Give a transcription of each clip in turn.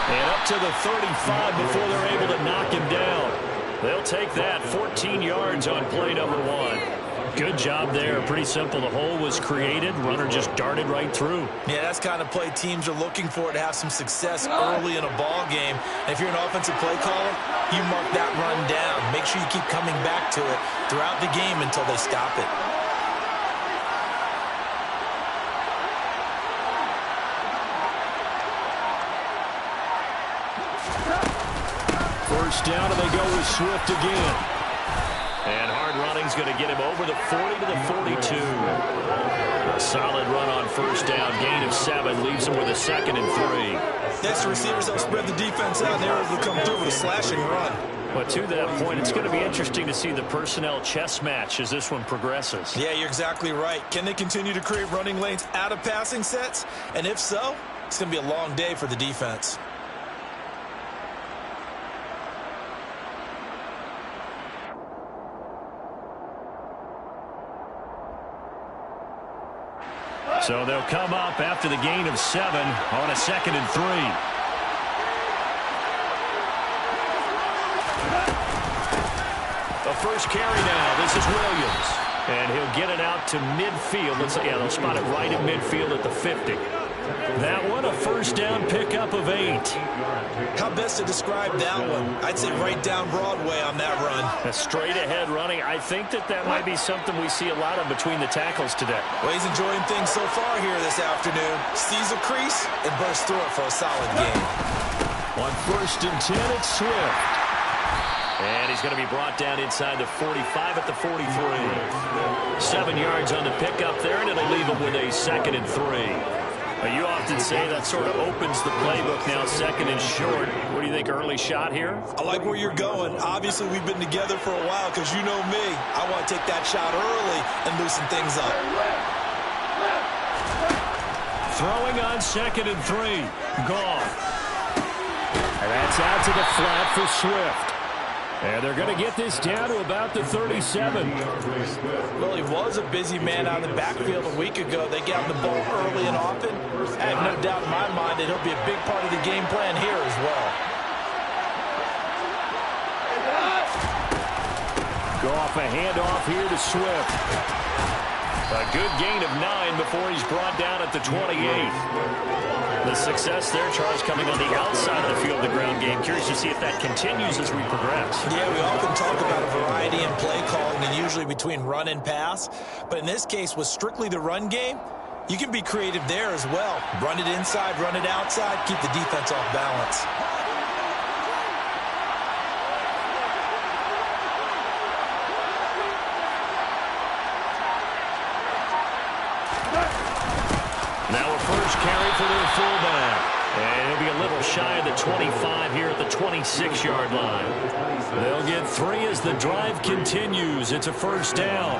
And up to the 35 before they're able to knock him down. They'll take that, 14 yards on play number 1. Good job there. Pretty simple. The hole was created. Runner just darted right through. Yeah, that's the kind of play teams are looking for to have some success early in a ball game. And if you're an offensive play caller, you mark that run down. Make sure you keep coming back to it throughout the game until they stop it. First down, and they go with Swift again. And hard running's going to get him over the 40 to the 42. A solid run on first down. Gain of 7 leaves him with a 2nd and 3. Next, the receivers help spread the defense out, and they're able to come through with a slashing run. But to that point, it's going to be interesting to see the personnel chess match as this one progresses. Yeah, you're exactly right. Can they continue to create running lanes out of passing sets? And if so, it's going to be a long day for the defense. So they'll come up after the gain of 7 on a 2nd and 3. The first carry now. This is Williams. And he'll get it out to midfield. They'll spot it right at midfield at the 50. That one, a first down pickup of 8. How best to describe that one? I'd say right down Broadway on that run. A straight-ahead running. I think that might be something we see a lot of between the tackles today. Well, he's enjoying things so far here this afternoon. Sees a crease and bursts through it for a solid gain. On 1st and 10, it's Swift. And he's going to be brought down inside the 45 at the 43. 7 yards on the pickup there, and it'll leave him with a 2nd and 3. You often say that sort of opens the playbook now, 2nd and short. What do you think, early shot here? I like where you're going. Obviously, we've been together for a while because you know me. I want to take that shot early and loosen things up. Throwing on 2nd and 3. Gone. And that's out to the flat for Swift. And they're going to get this down to about the 37. Well, he was a busy man out of the backfield a week ago. They get him the ball early and often. I have no doubt in my mind that he'll be a big part of the game plan here as well. Go off a handoff here to Swift. A good gain of 9 before he's brought down at the 28. The success there, Charles, coming on the outside of the field, the ground game. Curious to see if that continues as we progress. Yeah, we often talk about a variety in play calling and usually between run and pass. But in this case, with strictly the run game, you can be creative there as well. Run it inside, run it outside, keep the defense off balance. Now a first carry for their fullback. And he'll be a little shy of the 25 here at the 26-yard line. They'll get 3 as the drive continues. It's a first down.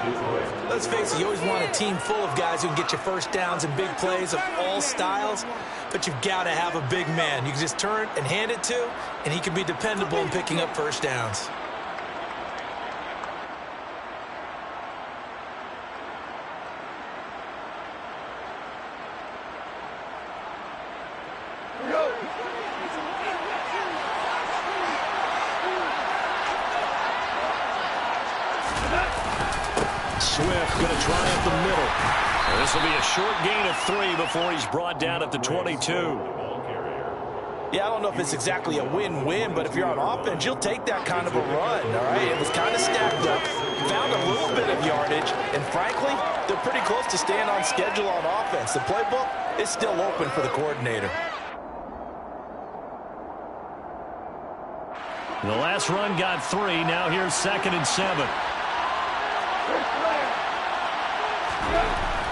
Let's face it, you always want a team full of guys who can get you first downs and big plays of all styles, but you've got to have a big man you can just turn and hand it to, and he can be dependable in picking up first downs. Swift going to try up the middle. And this will be a short gain of 3 before he's brought down at the 22. Yeah, I don't know if it's exactly a win-win, but if you're on offense, you'll take that kind of a run, all right? It was kind of stacked up, found a little bit of yardage, and frankly, they're pretty close to staying on schedule on offense. The playbook is still open for the coordinator. The last run got 3. Now here's 2nd and 7.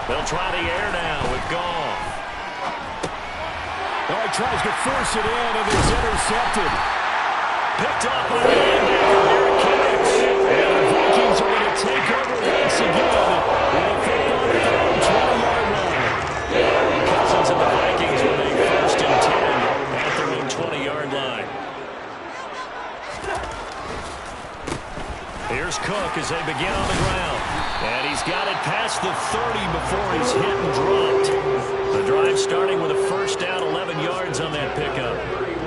They'll try the air now with Goff. Oh, he tries to force it in, and it's intercepted. Picked up by the linebacker, Derek Kennedy. And the Vikings are going to take over once again. With a football at their own 20-yard line. Cousins and the Vikings with a 1st and 10 at their own 20-yard line. Here's Cook as they begin on the ground. And he's got it past the 30 before he's hit and dropped. The drive starting with a first down, 11 yards on that pickup.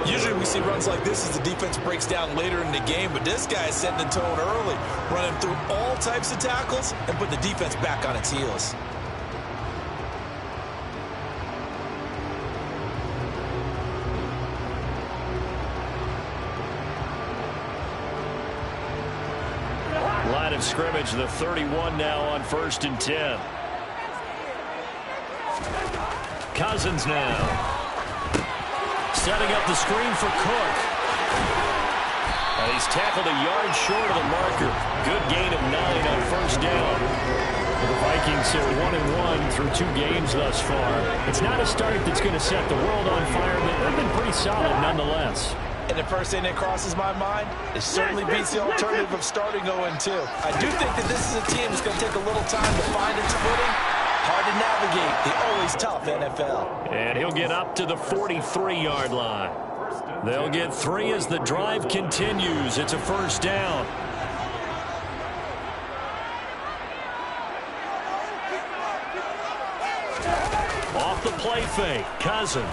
Usually see runs like this as the defense breaks down later in the game, but this guy is setting the tone early, running through all types of tackles and putting the defense back on its heels. Line of scrimmage, the 31 now on 1st and 10. Cousins now. Setting up the screen for Cook. And he's tackled a yard short of the marker. Good gain of 9 on 1st down. The Vikings are 1-1 through 2 games thus far. It's not a start that's going to set the world on fire, but they've been pretty solid nonetheless. And the first thing that crosses my mind, it certainly beats the alternative of starting 0-2. I do think that this is a team that's going to take a little time to find its footing. Hard to navigate the always tough NFL. And he'll get up to the 43-yard line. They'll get 3 as the drive continues. It's a 1st down. Off the play fake, Cousins.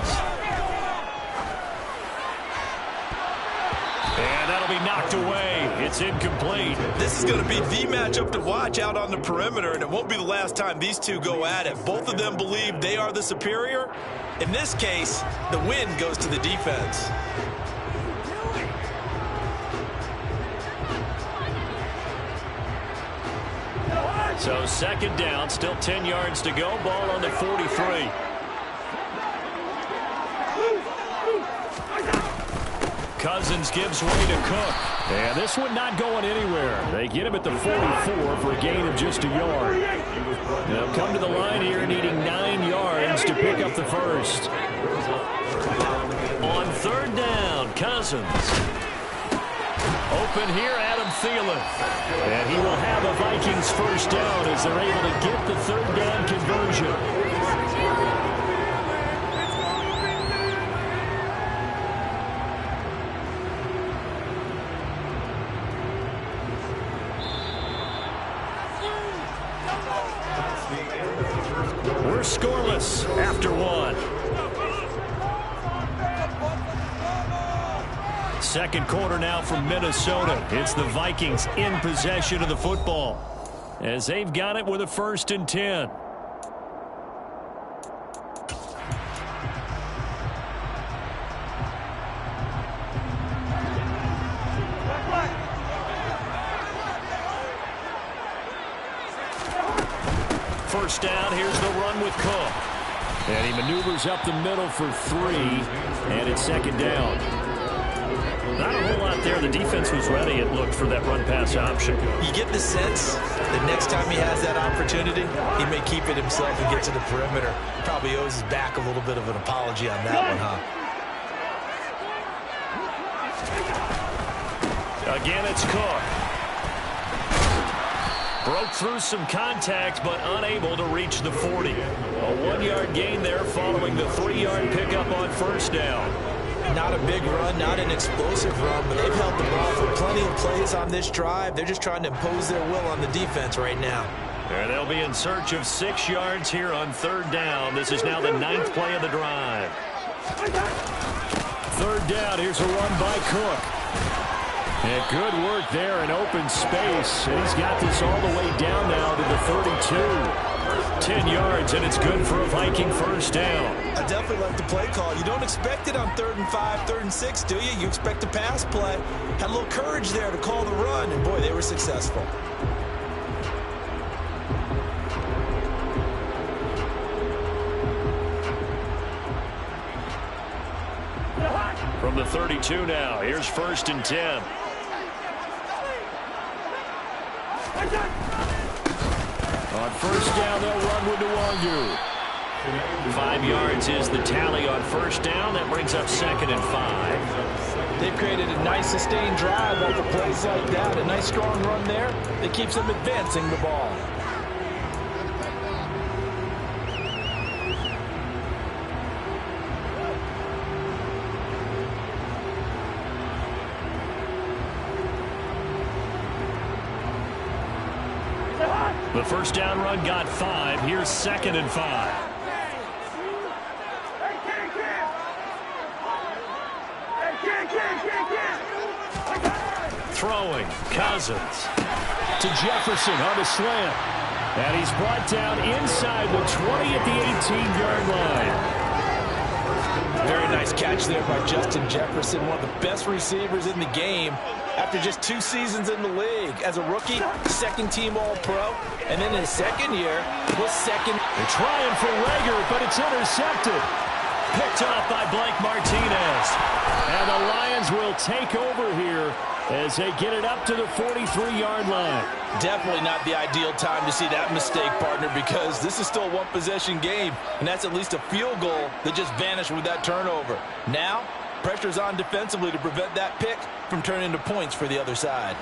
And that'll be knocked away. It's incomplete. This is going to be the matchup to watch out on the perimeter, and it won't be the last time these two go at it. Both of them believe they are the superior. In this case, the win goes to the defense. So 2nd down, still 10 yards to go. Ball on the 43. Cousins gives way to Cook. And this one not going anywhere. They get him at the 44 for a gain of just a yard. They'll come to the line here needing 9 yards to pick up the 1st. On 3rd down, Cousins. Open here, Adam Thielen. And he will have a Vikings 1st down as they're able to get the 3rd down conversion. We're scoreless after 1. 2nd quarter now from Minnesota. It's the Vikings in possession of the football as they've got it with a 1st and 10. First down, here's the run with Cook. And he maneuvers up the middle for 3, and it's 2nd down. Not a whole lot there. The defense was ready, it looked, for that run-pass option. You get the sense that next time he has that opportunity, he may keep it himself and get to the perimeter. Probably owes his back a little bit of an apology on that one, huh? Again, it's Cook. Broke through some contact, but unable to reach the 40. A 1-yard gain there following the 3-yard pickup on 1st down. Not a big run, not an explosive run, but they've held the ball for plenty of plays on this drive. They're just trying to impose their will on the defense right now. And they'll be in search of 6 yards here on 3rd down. This is now the 9th play of the drive. 3rd down, here's a run by Cook. And good work there in open space. And he's got this all the way down now to the 32. 10 yards, and it's good for a Viking 1st down. I definitely like the play call. You don't expect it on 3rd and 5, 3rd and 6, do you? You expect a pass play. Had a little courage there to call the run, and boy, they were successful. From the 32 now, here's 1st and 10. On 1st down, they'll run with Nwangu. 5 yards is the tally on 1st down. That brings up 2nd and 5. They've created a nice sustained drive off of plays like that. A nice strong run there that keeps them advancing the ball. The 1st down run got 5. Here's 2nd and 5. Throwing, Cousins to Jefferson on the slant. And he's brought down inside the 20 at the 18-yard line. Very nice catch there by Justin Jefferson, one of the best receivers in the game after just 2 seasons in the league. As a rookie, second-team All-Pro, and then in his second year, was second. They're trying for Reagor, but it's intercepted. Picked off by Blake Martinez. And the Lions will take over here as they get it up to the 43-yard line. Definitely not the ideal time to see that mistake, partner, because this is still a one-possession game, and that's at least a field goal that just vanished with that turnover. Now, pressure's on defensively to prevent that pick from turning into points for the other side.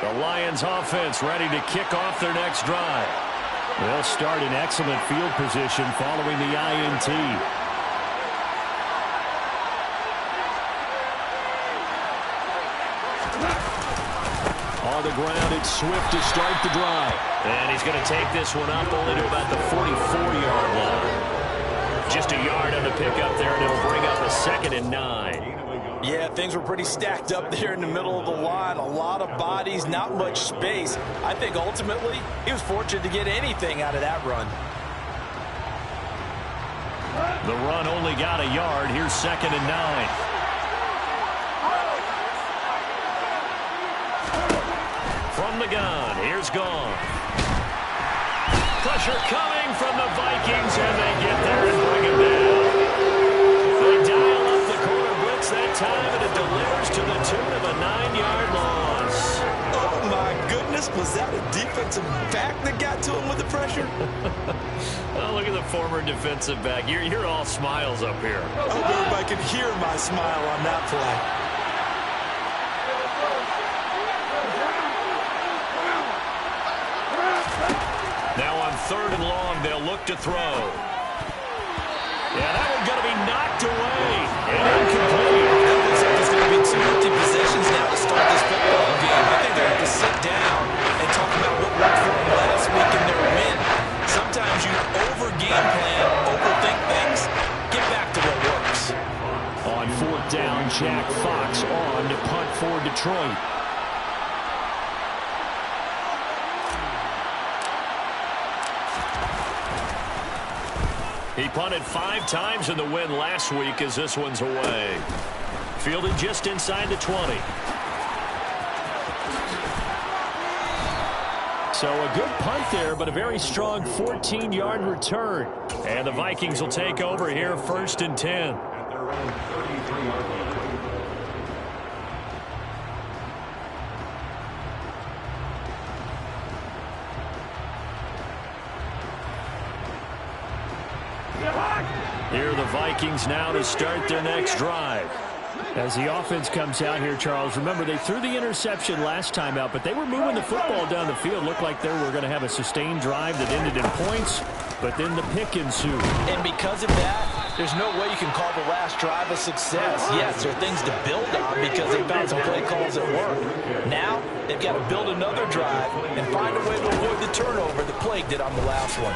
The Lions offense ready to kick off their next drive. They'll start in excellent field position following the INT. On the ground, it's Swift to start the drive. And he's going to take this one up only to about the 44-yard line. Just a yard on the pickup there, and it'll bring up a 2nd and 9. Yeah, things were pretty stacked up there in the middle of the line. A lot of bodies, not much space. I think ultimately he was fortunate to get anything out of that run. The run only got a yard. Here's 2nd and 9. From the gun, here's Gone. Pressure coming from the Vikings, and they get there and bring him down. They dial up the corner blitz that time, and it delivers to the tune of a 9-yard loss. Oh, my goodness. Was that a defensive back that got to him with the pressure? Oh, look at the former defensive back. You're all smiles up here. I hope everybody could hear my smile on that play. Now on 3rd and long, they'll look to throw. Yeah, that one's going to be knocked away and incomplete. It looks like there's going to be 2 empty possessions now to start this football game. I think they're going to sit down and talk about what worked for them last week in their win. Sometimes you over-game plan, overthink things. Get back to what works. On 4th down, Jack Fox on to punt for Detroit. He punted 5 times in the win last week as this one's away. Fielded just inside the 20. So a good punt there, but a very strong 14-yard return. And the Vikings will take over here 1st and 10. Here are the Vikings now to start their next drive. As the offense comes out here, Charles, remember they threw the interception last time out, but they were moving the football down the field. Looked like they were going to have a sustained drive that ended in points, but then the pick ensued. And because of that, there's no way you can call the last drive a success. Yes, there are things to build on because they found some play calls that work. Now, they've got to build another drive and find a way to avoid the turnover that plagued it on the last one.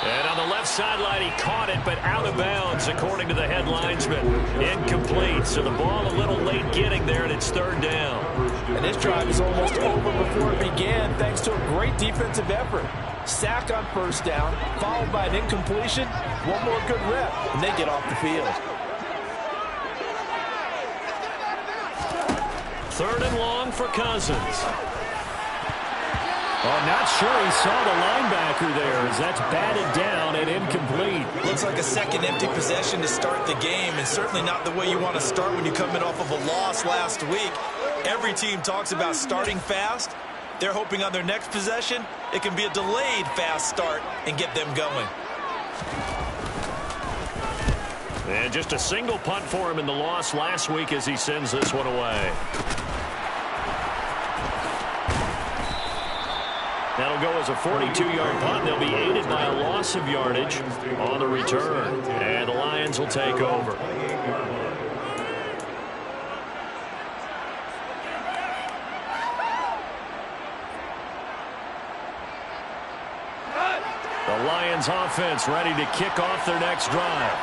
And on the left sideline, he caught it, but out of bounds, according to the head linesman. Incomplete, so the ball a little late getting there, and it's 3rd down. And this drive is almost over before it began, thanks to a great defensive effort. Sack on 1st down, followed by an incompletion, one more good rep, and they get off the field. 3rd and long for Cousins. Oh, not sure he saw the linebacker there as that's batted down and incomplete. Looks like a second empty possession to start the game, and certainly not the way you want to start when you're coming off of a loss last week. Every team talks about starting fast. They're hoping on their next possession, it can be a delayed fast start and get them going. And just a single punt for him in the loss last week as he sends this one away. That'll go as a 42-yard punt. They'll be aided by a loss of yardage on the return. And the Lions will take over. The Lions offense ready to kick off their next drive.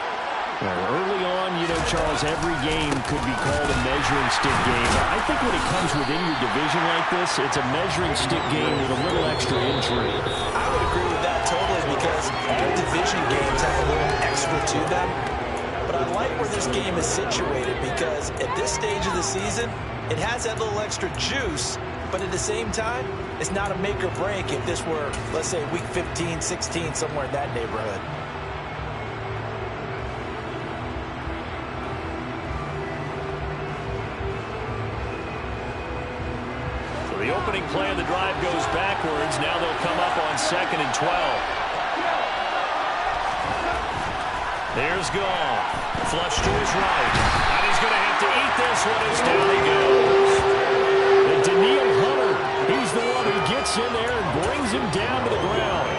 Well, early on, Charles, every game could be called a measuring stick game. I think when it comes within your division like this, it's a measuring stick game with a little extra intrigue. I would agree with that totally because all division games have a little extra to them. But I like where this game is situated because at this stage of the season, it has that little extra juice, but at the same time, it's not a make or break if this were, let's say, week 15, 16, somewhere in that neighborhood. So the opening play of the drive goes backwards. Now they'll come up on 2nd and 12. There's Goff. Flush to his right. And he's going to have to eat this one as down he goes. And Danielle Hunter, he's the one who gets in there and brings him down to the ground.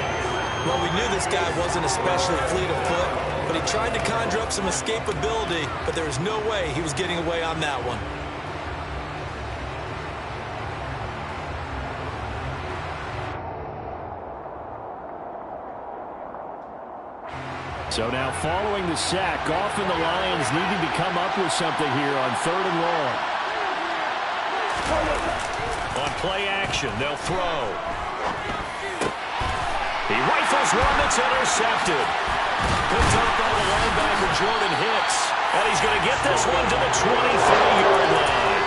Well, we knew this guy wasn't especially fleet of foot, but he tried to conjure up some escapability, but there was no way he was getting away on that one. So now following the sack, Goff and the Lions needing to come up with something here on 3rd and long. On play action, they'll throw. He rifles one that's intercepted. Picked up by the linebacker Jordan Hicks. And he's going to get this one to the 23-yard line.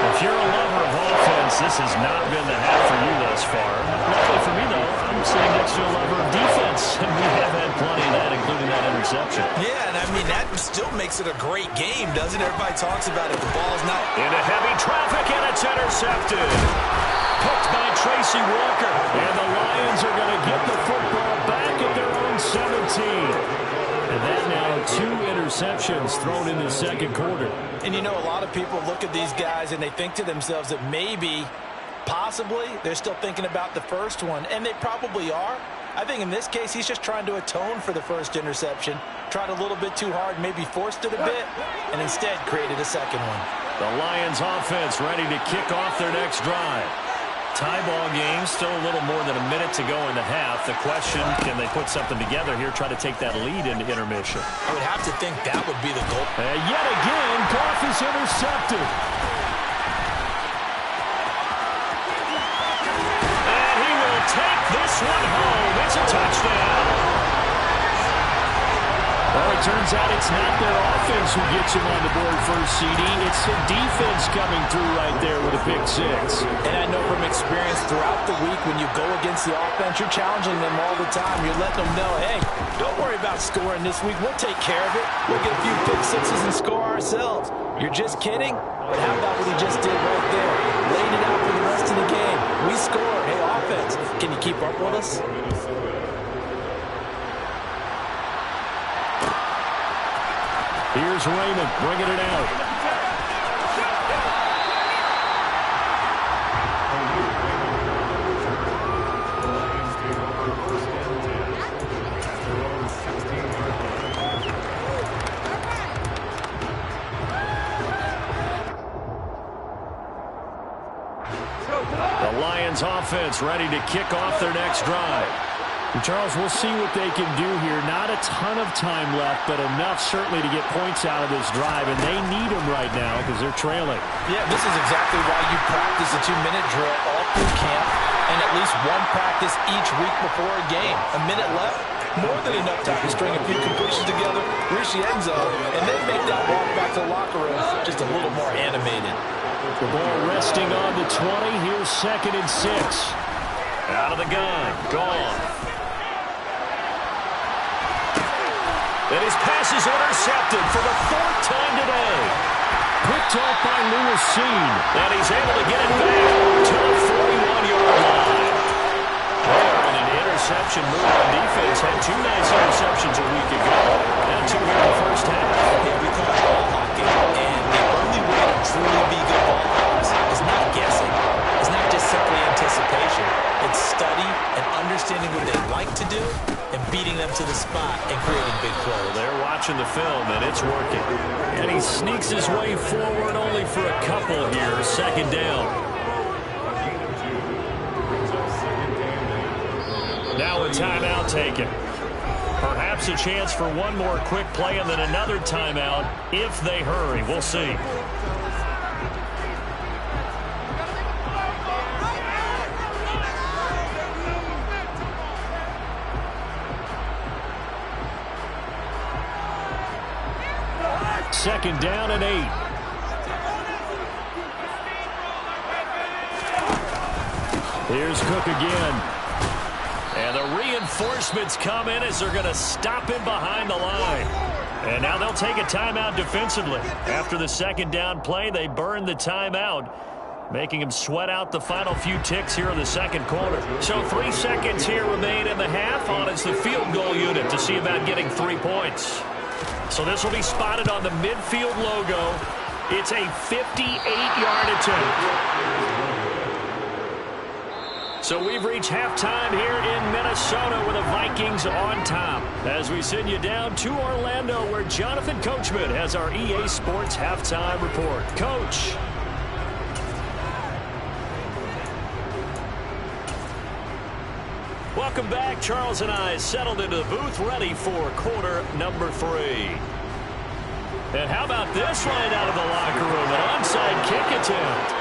If you're a lover of offense, this has not been the half for you thus far. Luckily for me, though, I'm sitting next to a lover of defense, and we have had plenty of that, including that interception. Yeah, and I mean, that still makes it a great game, doesn't it? Everybody talks about it. The ball's not... Into heavy traffic, and it's intercepted. Picked by Tracy Walker. And the Lions are going to get the football back at their own 17. And that now 2 interceptions thrown in the second quarter. And you know, a lot of people look at these guys and they think to themselves that maybe, possibly, they're still thinking about the first one. And they probably are. I think in this case, he's just trying to atone for the first interception. Tried a little bit too hard, maybe forced it a bit, and instead created a second one. The Lions offense ready to kick off their next drive. Tie ball game, still a little more than a minute to go in the half. The question, can they put something together here, try to take that lead into intermission? I would have to think that would be the goal. And yet again, Goff is intercepted. And he will take this one home. It's a touchdown. Well, it turns out it's not their offense who gets him on the board first, CD. It's the defense coming through right there with a pick 6. And I know from experience throughout the week when you go against the offense, you're challenging them all the time. You're letting them know, hey, don't worry about scoring this week. We'll take care of it. We'll get a few pick 6s and score ourselves. You're just kidding? But how about what he just did right there? Laid it out for the rest of the game. We scored. Hey, offense, can you keep up with us? Here's Raymond bringing it out. The Lions offense ready to kick off their next drive. And Charles, we'll see what they can do here. Not a ton of time left, but enough certainly to get points out of this drive, and they need them right now because they're trailing. Yeah, this is exactly why you practice a 2-minute drill all through camp and at least one practice each week before a game. A minute left, more than enough time to string a few completions together, reach the end zone, and then make that walk back to the locker room just a little more animated. The ball resting on the 20. Here's 2nd and 6. Out of the gun, Goff. And his pass is intercepted for the 4th time today. Picked off by Lewis Cine. And he's able to get it back to the 41-yard line. There, and an interception move on defense. Had 2 nice interceptions a week ago. And 2 here in the first half. Yeah, we call it ball hawking. And the only way to truly be good ball hawkers is not guessing. It's not just simply anticipation. It's study and understanding what they like to do and beating them to the spot and creating big plays. They're watching the film, and it's working. And he sneaks his way forward only for a couple here. 2nd down. Now a timeout taken. Perhaps a chance for one more quick play and then another timeout if they hurry. We'll see. Second down and 8. Here's Cook again. And the reinforcements come in as they're going to stop him behind the line. And now they'll take a timeout defensively. After the second down play, they burn the timeout, making him sweat out the final few ticks here in the second quarter. So 3 seconds here remain in the half on as the field goal unit to see about getting 3 points. So this will be spotted on the midfield logo. It's a 58-yard attempt. So we've reached halftime here in Minnesota with the Vikings on top. As we send you down to Orlando where Jonathan Coachman has our EA Sports halftime report. Coach. Welcome back. Charles and I settled into the booth ready for quarter number 3. And how about this line out of the locker room? An onside kick attempt.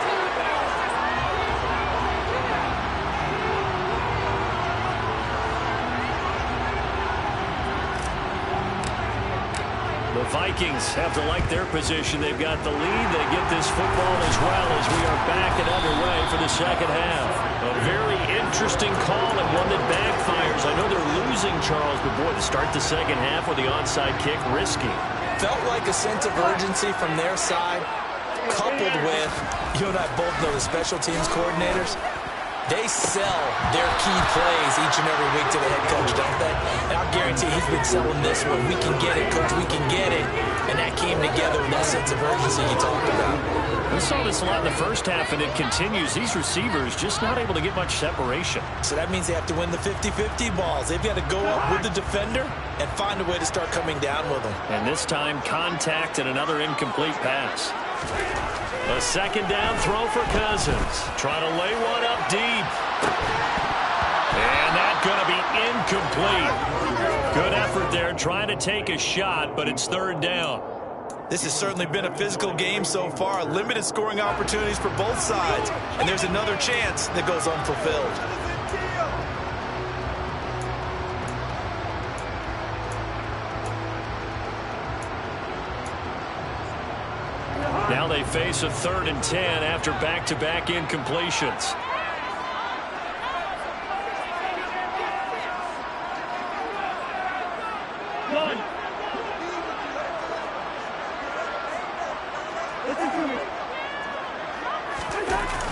The Vikings have to like their position. They've got the lead. They get this football as well as we are back and underway for the second half. A very interesting call and one that backfires. I know they're losing, Charles, but boy, to start the second half with the onside kick, risky. Felt like a sense of urgency from their side, coupled with, you and I both know the special teams coordinators. They sell their key plays each and every week to the head coach, don't they? And I'll guarantee he's been selling this one. We can get it, coach, we can get it. And that came together with that sense of urgency you talked about. We saw this a lot in the first half, and it continues. These receivers just not able to get much separation. So that means they have to win the 50-50 balls. They've got to go up with the defender and find a way to start coming down with them. And this time, contact and another incomplete pass. A second down throw for Cousins. Trying to lay one up deep. And that's going to be incomplete. Good effort there trying to take a shot, but it's third down. This has certainly been a physical game so far. Limited scoring opportunities for both sides. And there's another chance that goes unfulfilled. Now they face a 3rd and 10 after back-to-back incompletions.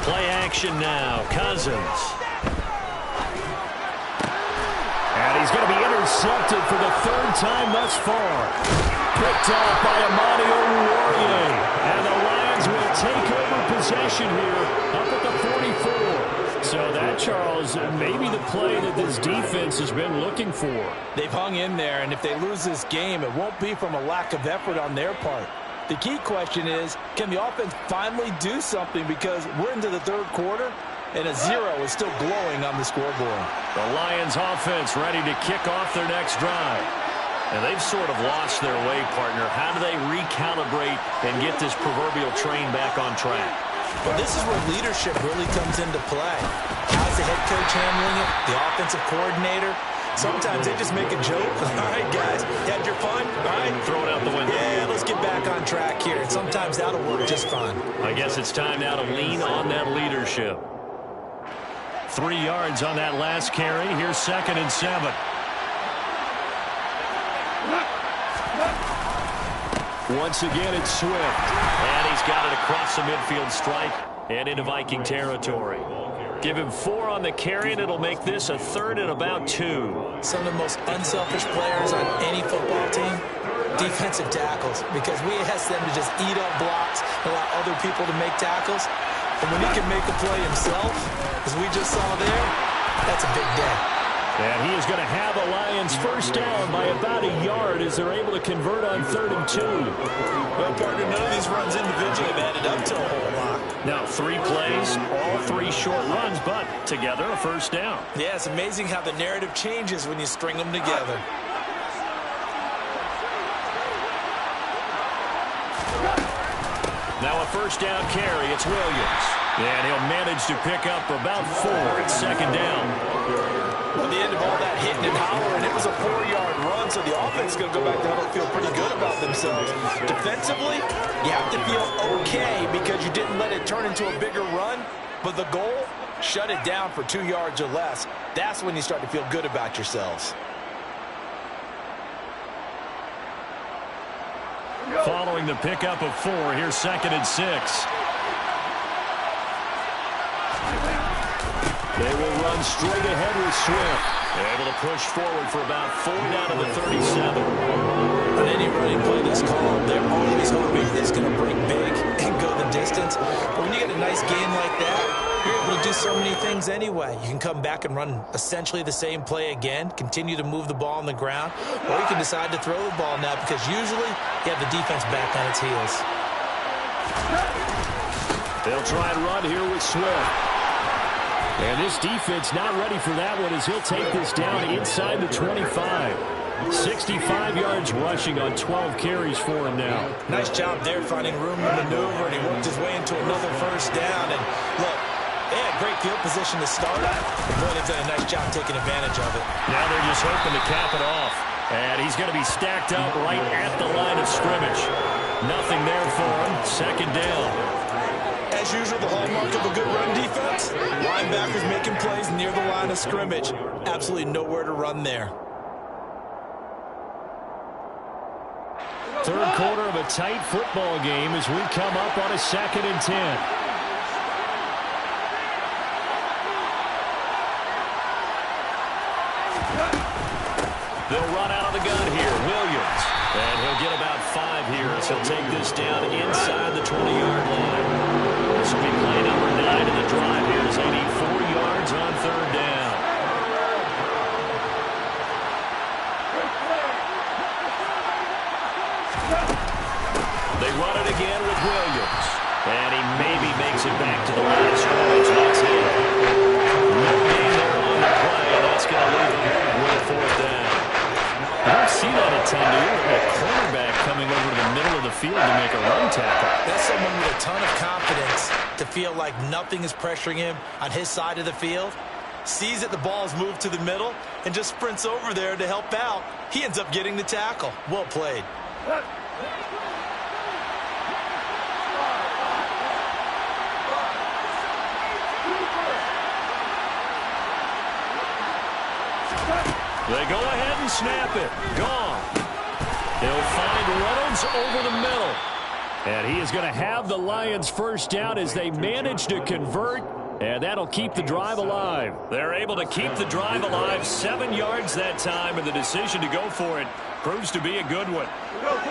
Play action now. Cousins. And he's going to be intercepted for the 3rd time thus far. Picked off by Amani Oruwariye. And the Lions will take over possession here up at the 44. So that, Charles, maybe the play that this defense has been looking for. They've hung in there, and if they lose this game, it won't be from a lack of effort on their part. The key question is, can the offense finally do something? Because we're into the 3rd quarter, and a 0 is still glowing on the scoreboard. The Lions offense ready to kick off their next drive. And they've sort of lost their way, partner. How do they recalibrate and get this proverbial train back on track? Well, this is where leadership really comes into play. How's the head coach handling it? The offensive coordinator? Sometimes they just make a joke. All right, guys, had your fun? All right. Throw it out the window. Yeah, let's get back on track here. And sometimes that'll work just fine. I guess it's time now to lean on that leadership. 3 yards on that last carry. Here's 2nd and 7. Once again, it's Swift. And he's got it across the midfield stripe and into Viking territory. Give him 4 on the carry, and it'll make this a 3rd and about 2. Some of the most unselfish players on any football team, defensive tackles, because we ask them to just eat up blocks, allow other people to make tackles. And when he can make a play himself, as we just saw there, that's a big day. And he is going to have the Lions first down by about a yard as they're able to convert on 3rd and 2. Well, partner, none of these runs individually have added up to a whole lot. Now 3 plays, all 3 short runs, but together a first down. Yeah, it's amazing how the narrative changes when you string them together. Now a first down carry. It's Williams. And he'll manage to pick up about 4 at second down. Well, at the end of all that hitting and hollering, it was a 4-yard run, so the offense is going to go back down and feel pretty good about themselves. Defensively, you have to feel okay because you didn't let it turn into a bigger run, but the goal, shut it down for 2 yards or less. That's when you start to feel good about yourselves. Following the pickup of 4, here's 2nd and 6. They will run straight ahead with Swift. They're able to push forward for about 4 down to the 37. On any running play that's called, they're always hoping it's going to break big and go the distance. But when you get a nice gain like that, you're able to do so many things anyway. You can come back and run essentially the same play again, continue to move the ball on the ground, or you can decide to throw the ball now because usually you have the defense back on its heels. They'll try and run here with Swift. And this defense not ready for that one as he'll take this down inside the 25. 65 yards rushing on 12 carries for him now. Nice job there finding room to maneuver, and he worked his way into another first down. And look, they had great field position to start at. Boy, they've done a nice job taking advantage of it. Now they're just hoping to cap it off. And he's going to be stacked up right at the line of scrimmage. Nothing there for him. Second down. As usual, the hallmark of a good run defense, linebackers making plays near the line of scrimmage. Absolutely nowhere to run there. Third quarter of a tight football game as we come up on a 2nd and 10. They'll run out of the gun here. Williams. And he'll get about 5 here as he'll take this down inside the 20-yard line. This will be play number 9 in the drive here as they need 4 yards on 3rd down. They run it again with Williams. And he maybe makes it back to the line of scrimmage. That's it. No gain there on the play, and that's going to leave him with 4th down. You don't see that a ton, do you? A cornerback coming over to the middle of the field to make a run tackle. That's someone with a ton of confidence to feel like nothing is pressuring him on his side of the field. Sees that the ball is moved to the middle and just sprints over there to help out. He ends up getting the tackle. Well played. They go ahead and snap it. Gone. They'll find Reynolds over the middle. And he is going to have the Lions first down as they manage to convert. And that'll keep the drive alive. They're able to keep the drive alive. 7 yards that time, and the decision to go for it proves to be a good one.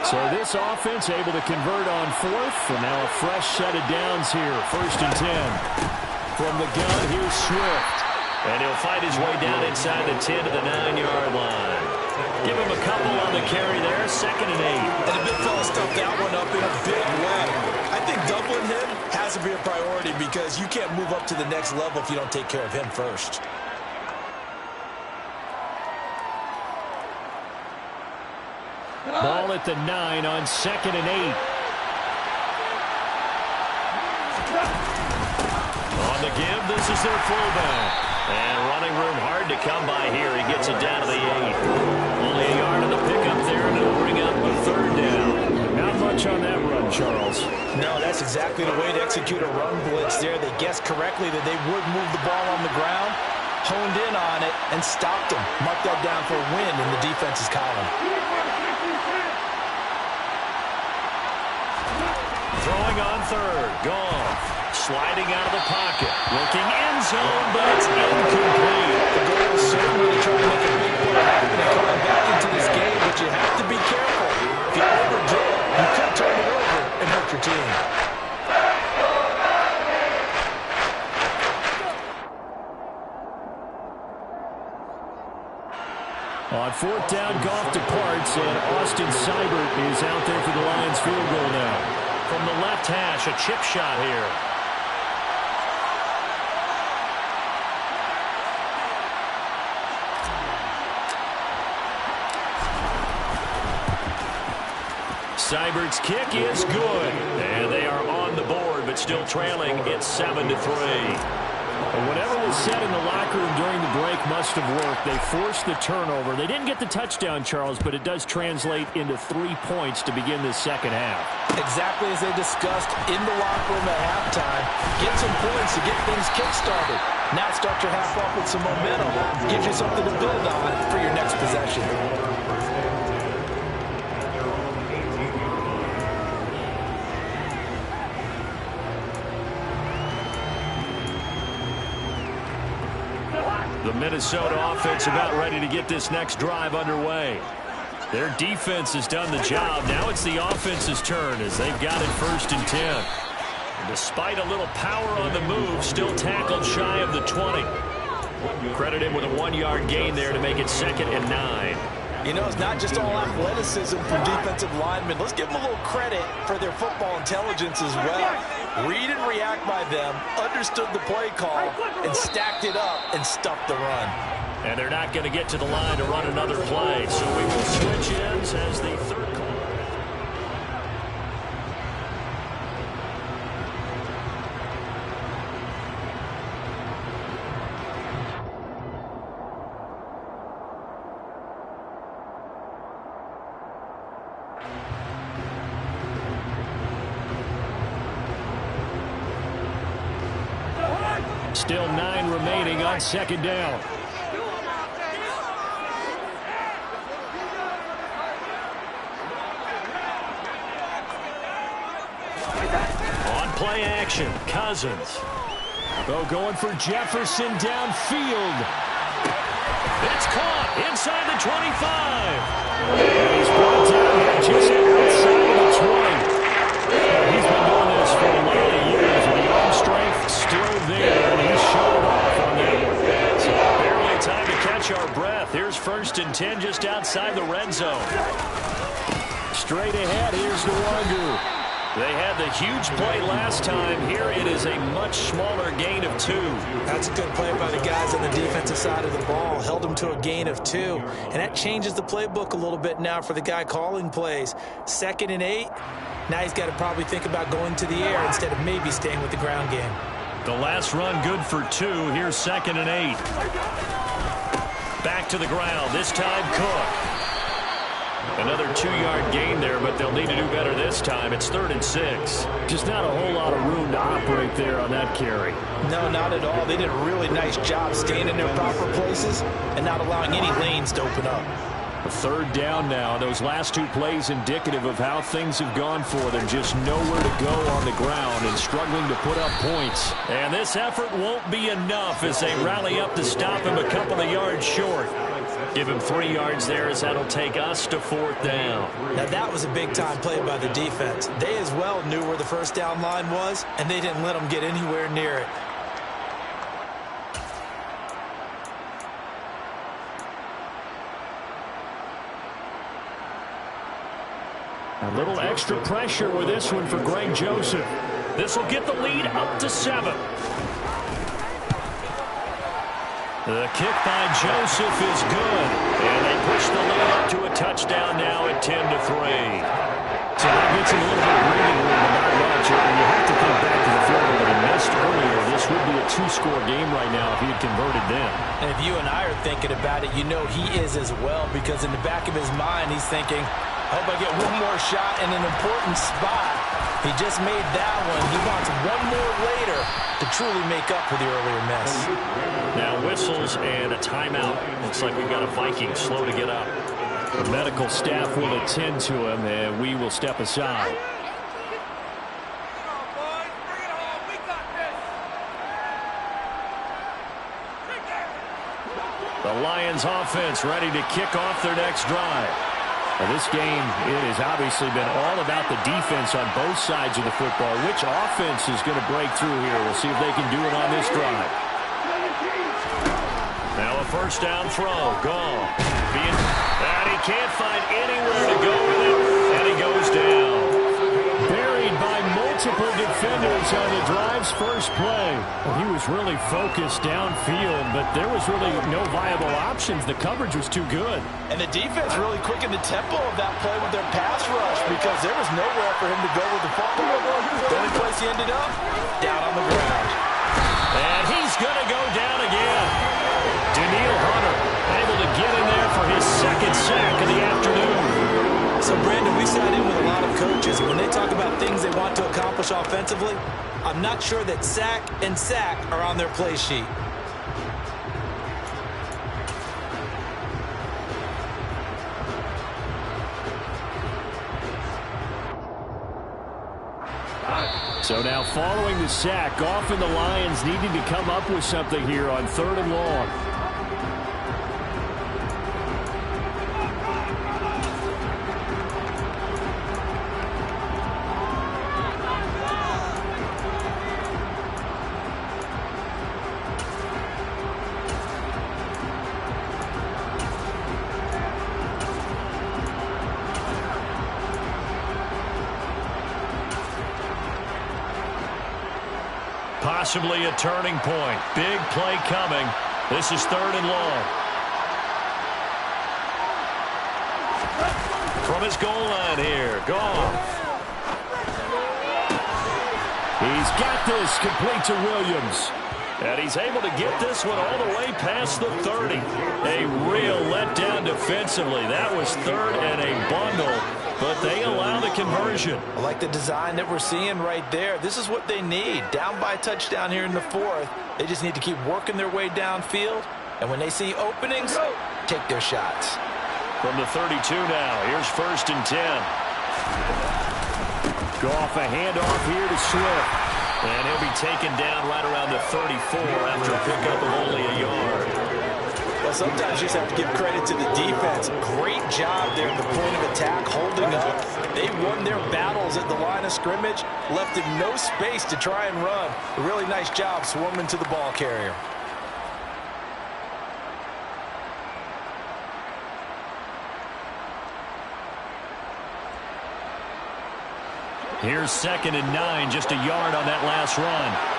So this offense able to convert on 4th. And now a fresh set of downs here. 1st and 10. From the gun, here's Swift. And he'll fight his way down inside the 10 to the 9-yard line. Give him a couple on the carry there. 2nd and 8. And the big fella stuffed that one up in a big way. I think doubling him has to be a priority because you can't move up to the next level if you don't take care of him first. Ball at the 9 on 2nd and 8. On the give, this is their fullback. And running room hard to come by here. He gets it down to the 8. Only a yard on the pickup there, and it'll bring up a 3rd down. Not much on that run, Charles. No, that's exactly the way to execute a run blitz there. They guessed correctly that they would move the ball on the ground, honed in on it, and stopped them. Mark that down for a win in the defense's column. Throwing on 3rd. Goff. Sliding out of the pocket. Looking end zone, but it's incomplete. The goal is certainly to try to make a big play happen and come back into this game, but you have to be careful. If you overdo it, you could turn it over and hurt your team. On 4th down, Goff departs, and Austin Seibert is out there for the Lions field goal now. From the left hash, a chip shot here. Seibert's kick is good. And they are on the board, but still trailing. It's 7-3. Whatever was said in the locker room during the break must have worked. They forced the turnover. They didn't get the touchdown, Charles, but it does translate into 3 points to begin this second half. Exactly as they discussed in the locker room at halftime. Get some points to get things kick-started. Now start your half off with some momentum. Gives you something to build on for your next possession. The Minnesota offense about ready to get this next drive underway. Their defense has done the job. Now it's the offense's turn as they've got it 1st and 10. And despite a little power on the move, still tackled shy of the 20. Credit him with a 1-yard gain there to make it 2nd and 9. You know, it's not just all athleticism from defensive linemen. Let's give them a little credit for their football intelligence as well. Read and react by them, understood the play call, and stacked it up and stuffed the run. And they're not going to get to the line to run another play, so we will switch ends as the third call. Still 9 remaining on 2nd down. On play action, Cousins. Going for Jefferson downfield. It's caught inside the 25. And he's brought down here just outside of the 20. He's been doing this for a lot of years, and the arm strength still there, and he showed off on that one. So barely time to catch our breath. Here's 1st and 10 just outside the red zone. Straight ahead, here's Nwangu. They had the huge play last time. Here it is a much smaller gain of 2. That's a good play by the guys on the defensive side of the ball. Held them to a gain of 2. And that changes the playbook a little bit now for the guy calling plays. 2nd and 8. Now he's got to probably think about going to the air instead of maybe staying with the ground game. The last run good for 2. Here's 2nd and 8. Back to the ground. This time Cook. Another 2-yard gain there, but they'll need to do better this time. It's 3rd and 6. Just not a whole lot of room to operate there on that carry. No, not at all. They did a really nice job staying in their proper places and not allowing any lanes to open up. A 3rd down now. Those last 2 plays indicative of how things have gone for them. Just nowhere to go on the ground and struggling to put up points. And this effort won't be enough as they rally up to stop him a couple of yards short. Give him 3 yards there as that'll take us to 4th down. Now that was a big-time play by the defense. They as well knew where the 1st down line was, and they didn't let them get anywhere near it. A little extra pressure with this one for Greg Joseph. This will get the lead up to 7. The kick by Joseph is good. And they push the lead up to a touchdown now at 10-3. So that gets him a little bit of breathing room, but not much. And you have to think back to the field goal that he missed earlier. This would be a 2-score game right now if he had converted then. And if you and I are thinking about it, you know he is as well, because in the back of his mind, he's thinking, I hope I get one more shot in an important spot. He just made that one. He wants one more later to truly make up for the earlier miss. Now whistles and a timeout. Looks like we've got a Viking slow to get up. The medical staff will attend to him, and we will step aside. The Lions offense ready to kick off their next drive. Well, this game, it has obviously been all about the defense on both sides of the football. Which offense is going to break through here? We'll see if they can do it on this drive. Now a 1st down throw. Gone. And he can't find anywhere to go with it. And he goes down. Buried by multiple multiple defenders on the drive's first play. Well, he was really focused downfield, but there was really no viable options. The coverage was too good. And the defense really quickened the tempo of that play with their pass rush because there was nowhere for him to go with the football. The only place he ended up, down on the ground. And he's going to go down again. Danielle Hunter able to get in there for his second sack of the afternoon. So, Brandon, we sat in with a lot of coaches. When they talk about things they want to accomplish offensively, I'm not sure that sack and sack are on their play sheet. So now following the sack, often the Lions needing to come up with something here on 3rd and long. Possibly a turning point. Big play coming. This is 3rd and long. From his goal line here, Goff. He's got this complete to Williams. And he's able to get this one all the way past the 30. A real letdown defensively. That was 3rd and a bundle. But they allow the conversion. I like the design that we're seeing right there. This is what they need. Down by a touchdown here in the 4th. They just need to keep working their way downfield. And when they see openings, take their shots. From the 32 now, here's 1st and 10. Goff a handoff here to Swift. And he'll be taken down right around the 34 after a pickup of only a yard. Well, sometimes you just have to give credit to the defense. Great job there at the point of attack, holding up. They won their battles at the line of scrimmage, left him no space to try and run. A really nice job swarming to the ball carrier. Here's 2nd and 9, just a yard on that last run.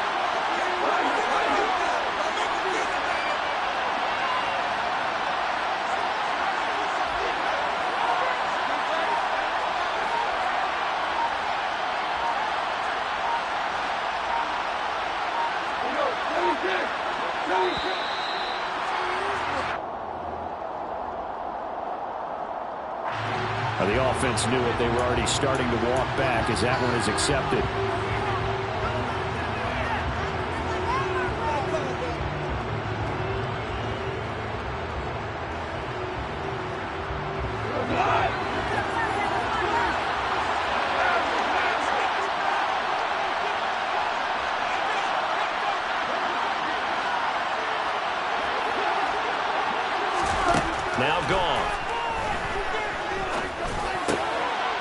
The offense knew it. They were already starting to walk back as that one is accepted. Now gone.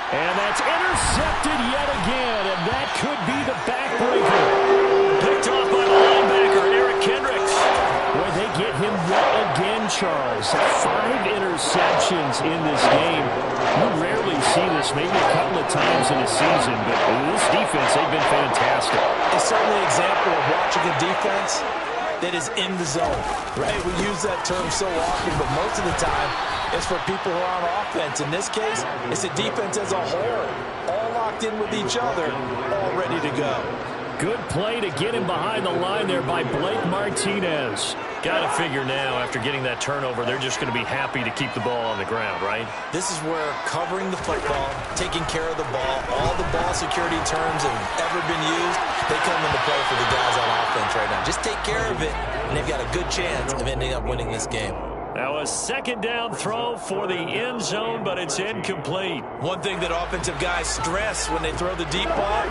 And that's intercepted yet again, and that could be the backbreaker. Picked off by the linebacker, Eric Kendricks. Boy, they get him yet again, Charles. 5 interceptions in this game. You rarely see this, maybe a couple of times in a season, but this defense, they've been fantastic. It's certainly an example of watching a defense that is in the zone, right? We use that term so often, but most of the time, it's for people who are on offense. In this case, it's the defense as a whole, all locked in with each other, all ready to go. Good play to get him behind the line there by Blake Martinez. Got to figure now, after getting that turnover, they're just going to be happy to keep the ball on the ground, right? This is where covering the football, taking care of the ball, all the ball security terms that have ever been used, they come into play for the guys on offense right now. Just take care of it, and they've got a good chance of ending up winning this game. Now a 2nd down throw for the end zone, but it's incomplete. One thing that offensive guys stress when they throw the deep ball,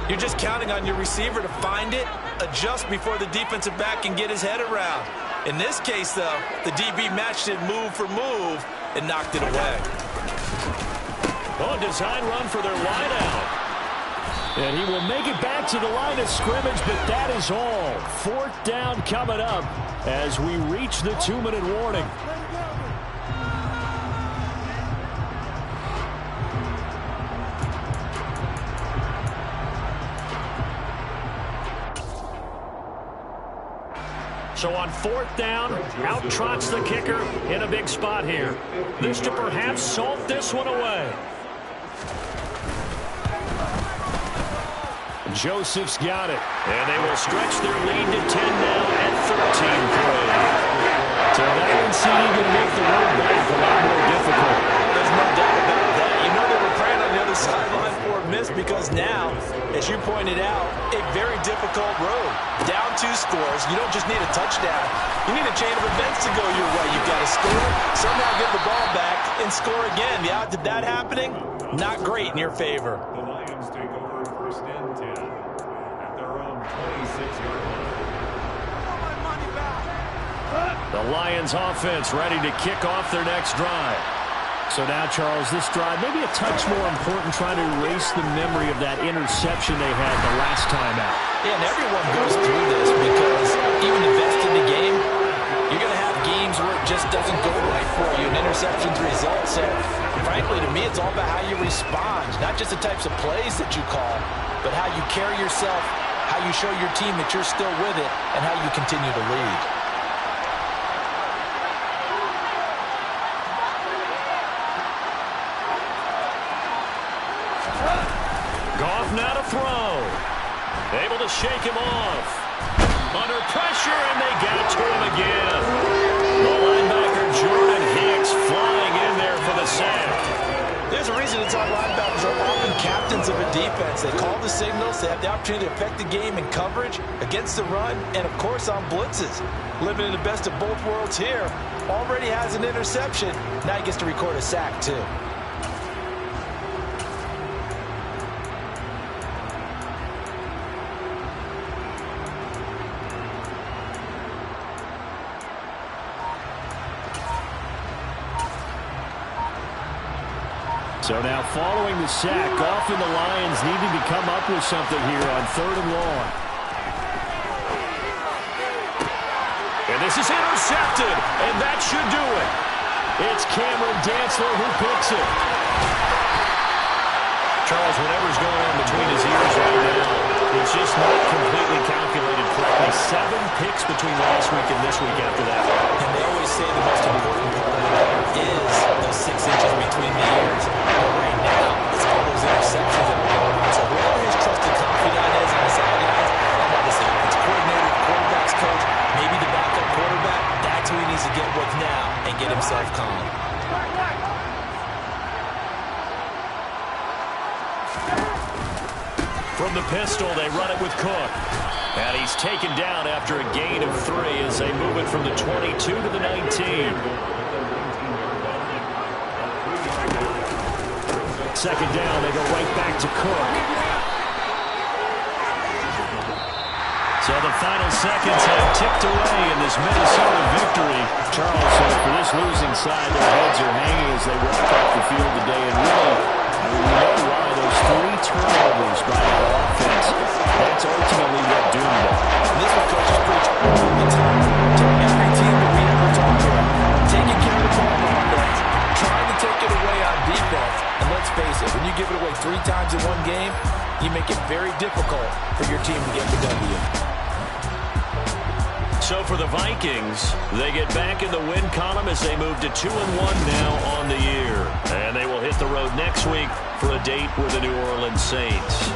you're just counting on your receiver to find it, adjust before the defensive back can get his head around. In this case, though, the DB matched it move for move and knocked it away. Oh, design run for their wideout. And he will make it back to the line of scrimmage, but that is all. 4th down coming up as we reach the 2-minute warning. So on fourth down, out trots the kicker in a big spot here. This to perhaps salt this one away. Joseph's got it. And they will stretch their lead to 10 now at 13-3. So that one seemed to make the road back a lot more difficult. There's no doubt about that. You know they were praying on the other sideline for a miss because now, as you pointed out, a very difficult road. Down 2 scores. You don't just need a touchdown. You need a chain of events to go your way. You've got to score, somehow get the ball back, and score again. The odds of that happening, not great in your favor. The Lions take over first and 10 at their own 26-yard line. The Lions offense ready to kick off their next drive. So now, Charles, this drive maybe a touch more important, trying to erase the memory of that interception they had the last time out. Yeah, and everyone goes through this because even the best in the game, you're going to have games where it just doesn't go right for you, and interceptions result. So, frankly, to me, it's all about how you respond, not just the types of plays that you call, but how you carry yourself, how you show your team that you're still with it, and how you continue to lead. Goff now to throw. Able to shake him off. Under pressure, and they get to him again. The linebacker, Jordan Hicks, flying in there for the sack. There's a reason inside linebackers are often captains of a defense. They call the signals. They have the opportunity to affect the game in coverage, against the run, and, of course, on blitzes. Living in the best of both worlds here. Already has an interception. Now he gets to record a sack, too. So now following the sack, Goff and the Lions needing to come up with something here on 3rd and long. And this is intercepted, and that should do it. It's Cameron Dantzler who picks it. Charles, whatever's going on between his ears right now, it's just not completely calculated correctly. 7 picks between last week and this week after that. And they always say the most important part is those 6 inches between the ears. But right now, it's all those interceptions that are going on. So whoever his trusted confidant is on the sidelines, listen, it's coordinator, quarterback's coach, maybe the backup quarterback, that's who he needs to get with now and get himself calm. From the pistol, they run it with Cook. And he's taken down after a gain of 3 as they move it from the 22 to the 19. Second down, they go right back to Cook. So the final seconds have ticked away in this Minnesota victory. Charles, so for this losing side, their heads are hanging as they walk off the field today. And really, we know why those 3 turnovers by that offense, that's ultimately what doomed them. And this one coaches preach all the time to every team that we ever talk about. Taking care of the ball on offense, trying to take it away on defense. And let's face it, when you give it away 3 times in one game, you make it very difficult for your team to get the W. So for the Vikings, they get back in the win column as they move to 2-1 now on the year. And they will hit the road next week for a date with the New Orleans Saints.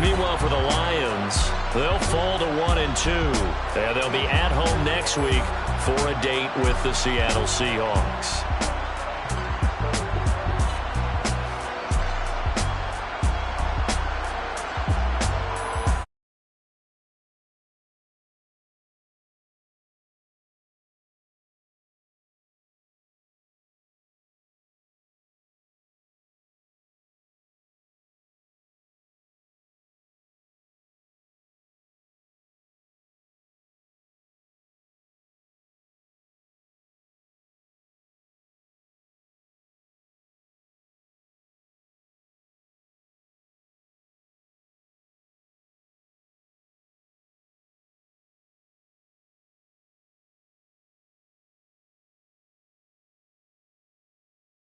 Meanwhile, for the Lions, they'll fall to 1-2. And they'll be at home next week for a date with the Seattle Seahawks.